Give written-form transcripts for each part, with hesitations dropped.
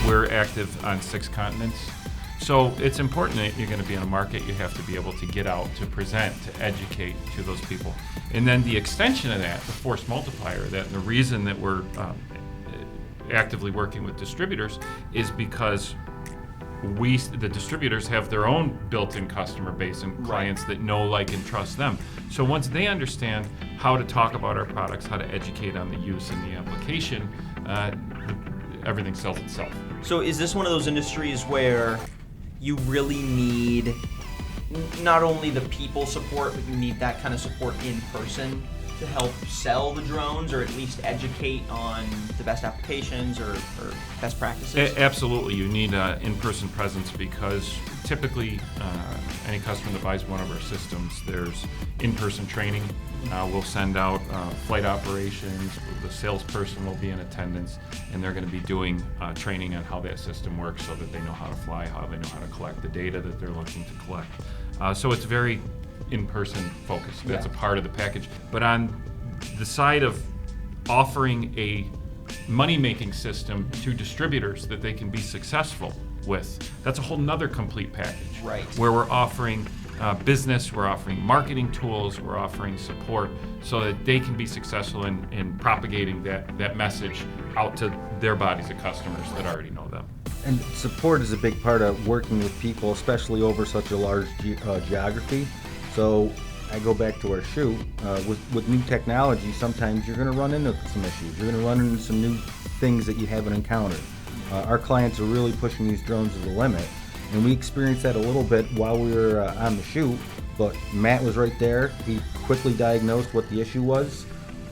We're active on 6 continents. So it's important that you're going to be in a market. You have to be able to get out, to present, to educate to those people. And then the extension of that, the force multiplier of that, and the reason that we're actively working with distributors is because the distributors have their own built-in customer base and clients that know, like, and trust them. So once they understand how to talk about our products, how to educate on the use and the application, everything sells itself. So is this one of those industries where you really need not only the people support, but you need that kind of support in person to help sell the drones, or at least educate on the best applications or best practices? Absolutely, you need an in-person presence, because typically any customer that buys one of our systems, there's in-person training. We'll send out flight operations, the salesperson will be in attendance, and they're going to be doing training on how that system works so that they know how to fly, how they know how to collect the data that they're looking to collect. So it's very in-person focused. That's a part of the package. But on the side of offering a money-making system to distributors that they can be successful with, that's a whole nother complete package. Right. Where we're offering business, we're offering marketing tools, we're offering support so that they can be successful in propagating that message out to their bodies of customers that already know them. And support is a big part of working with people, especially over such a large geography. So I go back to our shoot, with new technology, sometimes you're going to run into some issues. You're going to run into some new things that you haven't encountered. Our clients are really pushing these drones to the limit, and we experienced that a little bit while we were on the shoot, but Matt was right there. He quickly diagnosed what the issue was,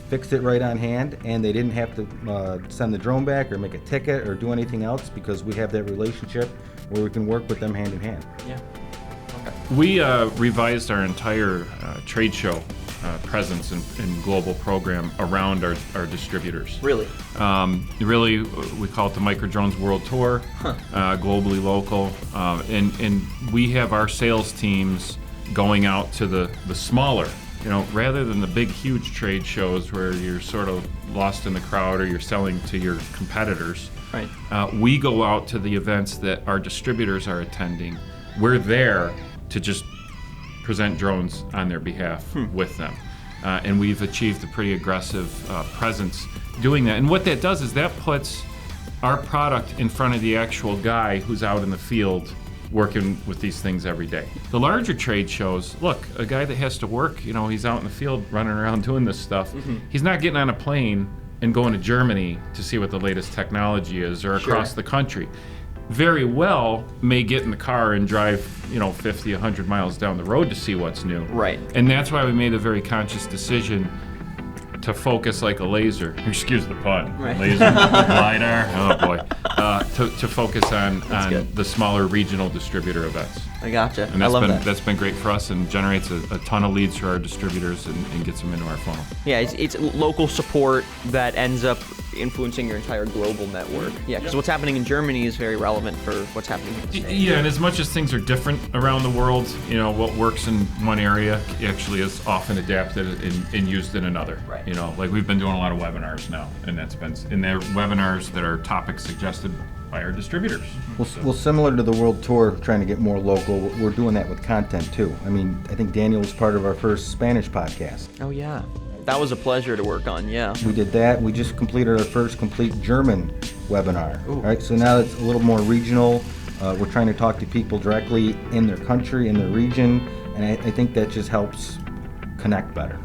fixed it right on hand, and they didn't have to send the drone back or make a ticket or do anything else, because we have that relationship where we can work with them hand in hand. Yeah. We revised our entire trade show presence and global program around our distributors. Really? Really, we call it the Microdrones World Tour, globally local, and we have our sales teams going out to the smaller, rather than the big, huge trade shows where you're sort of lost in the crowd or you're selling to your competitors. Right. We go out to the events that our distributors are attending. We're there to just present drones on their behalf with them. And we've achieved a pretty aggressive presence doing that. And what that does is that puts our product in front of the actual guy who's out in the field working with these things every day. The larger trade shows, look, a guy that has to work, he's out in the field running around doing this stuff. He's not getting on a plane and going to Germany to see what the latest technology is, or across the country. Very well may get in the car and drive 50, 100 miles down the road to see what's new. Right. And that's why we made a very conscious decision to focus like a laser. Excuse the pun. Right. Laser, LiDAR, oh boy. To focus on the smaller regional distributor events. I gotcha. And I love that. That's been great for us and generates a ton of leads for our distributors and gets them into our funnel. Yeah, it's local support that ends up influencing your entire global network. Yeah, because what's happening in Germany is very relevant for what's happening in the States. Yeah, and as much as things are different around the world, what works in one area actually is often adapted and used in another. Right. Like we've been doing a lot of webinars now, and that's been in their webinars that are topics suggested by our distributors. Well, similar to the World Tour, trying to get more local, we're doing that with content too. I think Daniel was part of our first Spanish podcast. Oh yeah, that was a pleasure to work on. Yeah. We did that. We just completed our first complete German webinar. Ooh. Right, so now it's a little more regional. We're trying to talk to people directly in their country, in their region, and I think that just helps connect better.